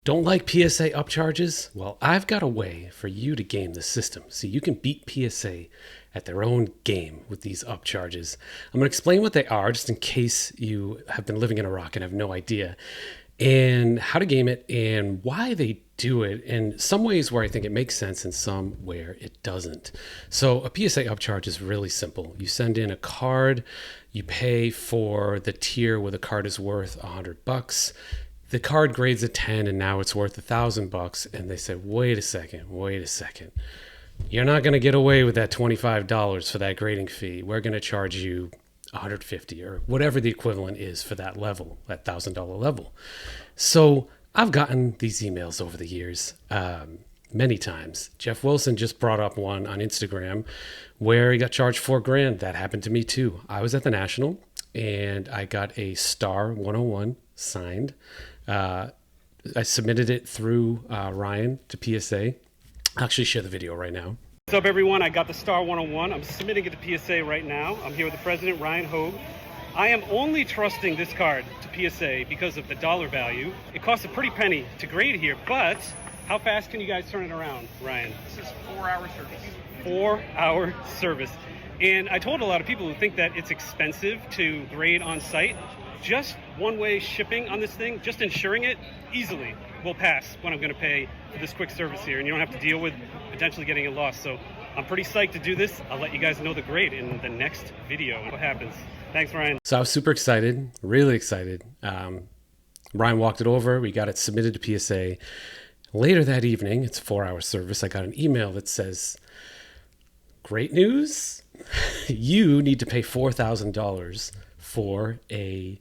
Don't like PSA upcharges? Well, I've got a way for you to game the system so you can beat PSA at their own game with these upcharges. I'm going to explain what they are just in case you have been living in Iraq and have no idea, and how to game it and why they do it in some ways where I think it makes sense and some where it doesn't. So a PSA upcharge is really simple. You send in a card, you pay for the tier where the card is worth $100. The card grades a 10 and now it's worth $1,000, and they said, wait a second. You're not going to get away with that $25 for that grading fee. We're going to charge you $150 or whatever the equivalent is for that level, that $1,000 level. So I've gotten these emails over the years many times. Jeff Wilson just brought up one on Instagram where he got charged $4,000. That happened to me too. I was at the National and I got a Star 101 signed. I submitted it through Ryan to PSA. I'll actually share the video right now. What's up, everyone? I got the Star 101. I'm submitting it to PSA right now. I'm here with the president, Ryan Hogue. I am only trusting this card to PSA because of the dollar value. It costs a pretty penny to grade here, but how fast can you guys turn it around, Ryan? This is 4-hour service. 4-hour service. And I told a lot of people who think that it's expensive to grade on site, just one-way shipping on this thing, just insuring it easily will pass what I'm going to pay for this quick service here, and you don't have to deal with potentially getting it lost. So I'm pretty psyched to do this. I'll let you guys know the grade in the next video and what happens. Thanks, Ryan. So I was super excited, really excited. Ryan walked it over. We got it submitted to PSA. Later that evening, it's a 4-hour service, I got an email that says, great news, you need to pay $4,000 for a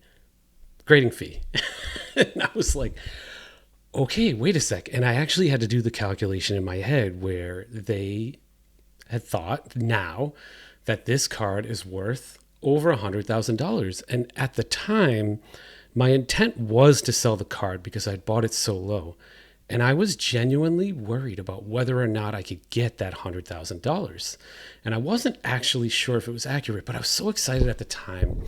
grading fee. And I was like, okay, wait a sec. And I actually had to do the calculation in my head where they had thought now that this card is worth over $100,000. And at the time, my intent was to sell the card because I'd bought it so low. And I was genuinely worried about whether or not I could get that $100,000. And I wasn't actually sure if it was accurate, but I was so excited at the time.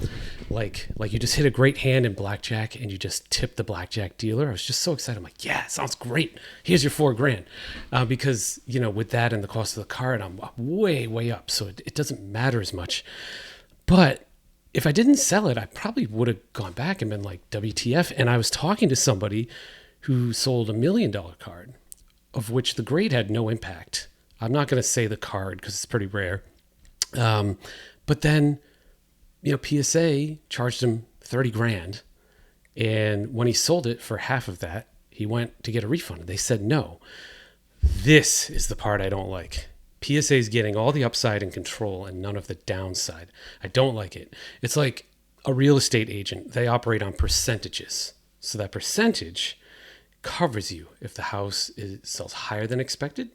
Like you just hit a great hand in blackjack and you just tip the blackjack dealer. I was just so excited. I'm like, yeah, sounds great. Here's your $4,000. Because, with that and the cost of the card, I'm way up. So it doesn't matter as much. But if I didn't sell it, I probably would have gone back and been like, WTF. And I was talking to somebody who sold $1 million card, of which the grade had no impact. I'm not going to say the card because it's pretty rare. But then, PSA charged him $30,000. And when he sold it for half of that, he went to get a refund. They said, no, this is the part I don't like. PSA is getting all the upside and control and none of the downside. I don't like it. It's like a real estate agent. They operate on percentages. So that percentage covers you. If the house sells higher than expected,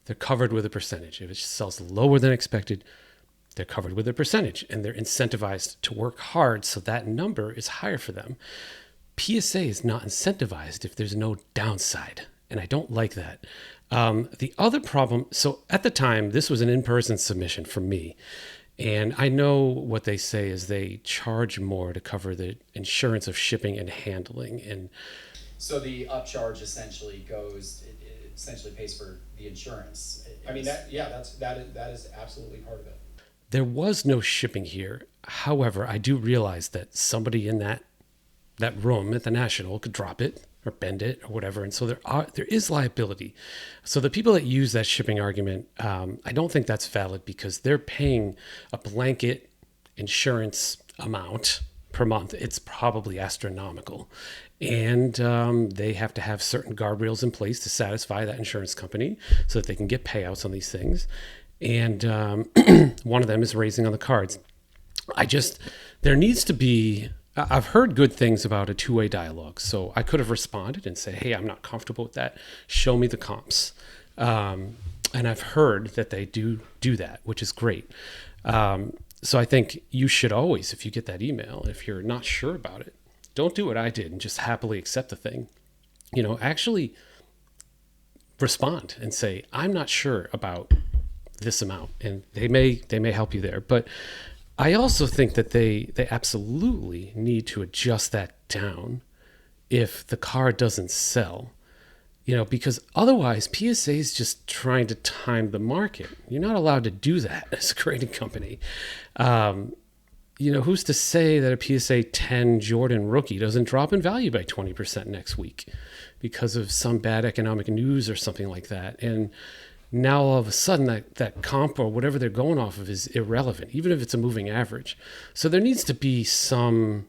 they're covered with a percentage. If it sells lower than expected, they're covered with a percentage, and they're incentivized to work hard so that number is higher for them. PSA is not incentivized if there's no downside, and I don't like that. The other problem, so at the time, this was an in-person submission for me, and I know what they say is they charge more to cover the insurance of shipping and handling. And So the upcharge essentially it essentially pays for the insurance. That is absolutely part of it. there was no shipping here. However, I do realize that somebody in that room at the National could drop it or bend it or whatever. And so there is liability. So the people that use that shipping argument, I don't think that's valid because they're paying a blanket insurance amount per month. It's probably astronomical. And they have to have certain guardrails in place to satisfy that insurance company so that they can get payouts on these things. And one of them is raising on the cards. There needs to be, I've heard good things about a two-way dialogue. So I could have responded and said, hey, I'm not comfortable with that. Show me the comps. And I've heard that they do that, which is great. So I think you should always, if you get that email, if you're not sure about it, don't do what I did and just happily accept the thing. Actually respond and say, I'm not sure about this amount. And they may help you there. But I also think that they absolutely need to adjust that down if the car doesn't sell. because otherwise PSA is just trying to time the market. You're not allowed to do that as a grading company. Who's to say that a PSA 10 Jordan rookie doesn't drop in value by 20% next week because of some bad economic news or something like that? And now all of a sudden that comp or whatever they're going off of is irrelevant, even if it's a moving average. So there needs to be some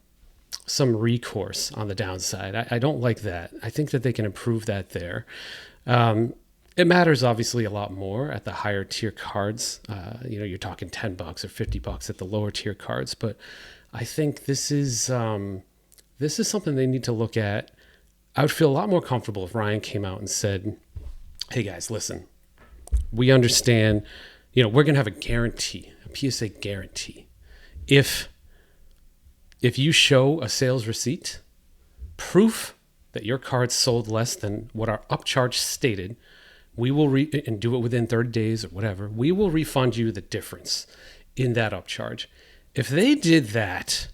recourse on the downside. I don't like that. I think that they can improve that there. It matters obviously a lot more at the higher tier cards. You're talking $10 or $50 at the lower tier cards, but I think this is something they need to look at. I would feel a lot more comfortable if Ryan came out and said, "Hey guys, listen, we understand, we're going to have a guarantee, a PSA guarantee. If you show a sales receipt, proof that your card sold less than what our upcharge stated, we will and do it within 30 days or whatever, we will refund you the difference in that upcharge." If they did that,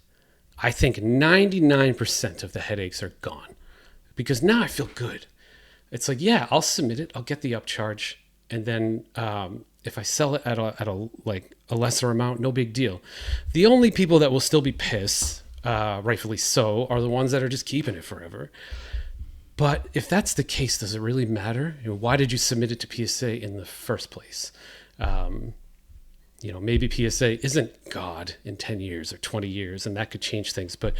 I think 99% of the headaches are gone, because now I feel good. It's like, yeah, I'll submit it, I'll get the upcharge, and then if I sell it at a lesser amount, no big deal. The only people that will still be pissed, rightfully so, are the ones that are just keeping it forever. But if that's the case, does it really matter? Why did you submit it to PSA in the first place? Maybe PSA isn't God in 10 years or 20 years, and that could change things. But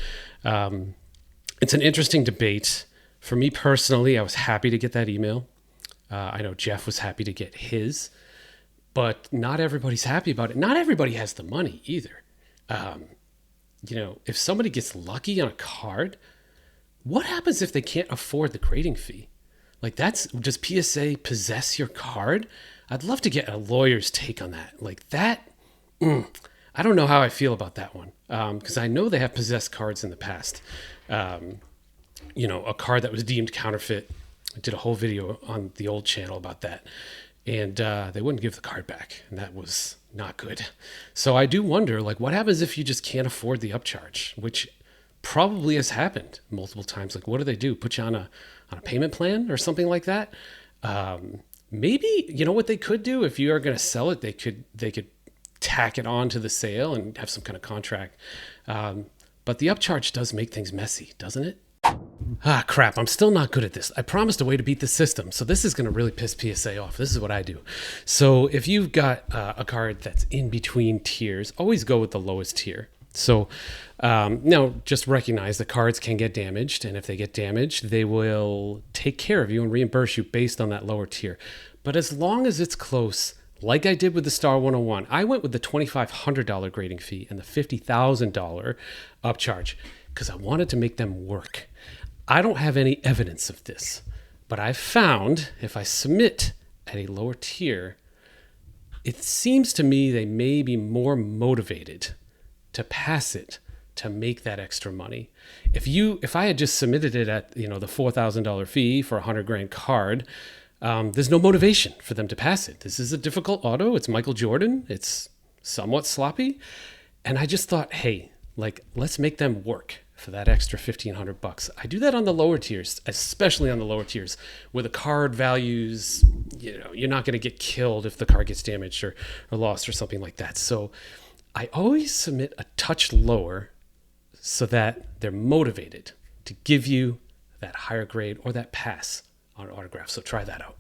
it's an interesting debate. For me personally, I was happy to get that email. I know Jeff was happy to get his, but not everybody's happy about it. Not everybody has the money either. If somebody gets lucky on a card, what happens if they can't afford the grading fee? Does PSA possess your card? I'd love to get a lawyer's take on that. I don't know how I feel about that one. Because I know they have possessed cards in the past. A card that was deemed counterfeit. I did a whole video on the old channel about that. And they wouldn't give the card back. And that was not good. So I do wonder, what happens if you just can't afford the upcharge, which probably has happened multiple times. What do they do? Put you on a payment plan or something like that? Maybe, what they could do if you are going to sell it, they could tack it on to the sale and have some kind of contract. But the upcharge does make things messy, doesn't it? Ah, crap. I'm still not good at this. I promised a way to beat the system. So this is going to really piss PSA off. This is what I do. So if you've got a card that's in between tiers, always go with the lowest tier. So now just recognize that cards can get damaged. And if they get damaged, they will take care of you and reimburse you based on that lower tier. But as long as it's close, like I did with the Star 101, I went with the $2,500 grading fee and the $50,000 upcharge because I wanted to make them work. I don't have any evidence of this, but I've found if I submit at a lower tier, it seems to me they may be more motivated to pass it to make that extra money. If I had just submitted it at the $4,000 fee for a $100,000 card, there's no motivation for them to pass it. This is a difficult auto. It's Michael Jordan. It's somewhat sloppy, and I just thought, hey, let's make them work for that extra $1,500. I do that on the lower tiers, especially on the lower tiers where the card values, you're not going to get killed if the card gets damaged or lost or something like that. So I always submit a touch lower so that they're motivated to give you that higher grade or that pass on autograph. So try that out.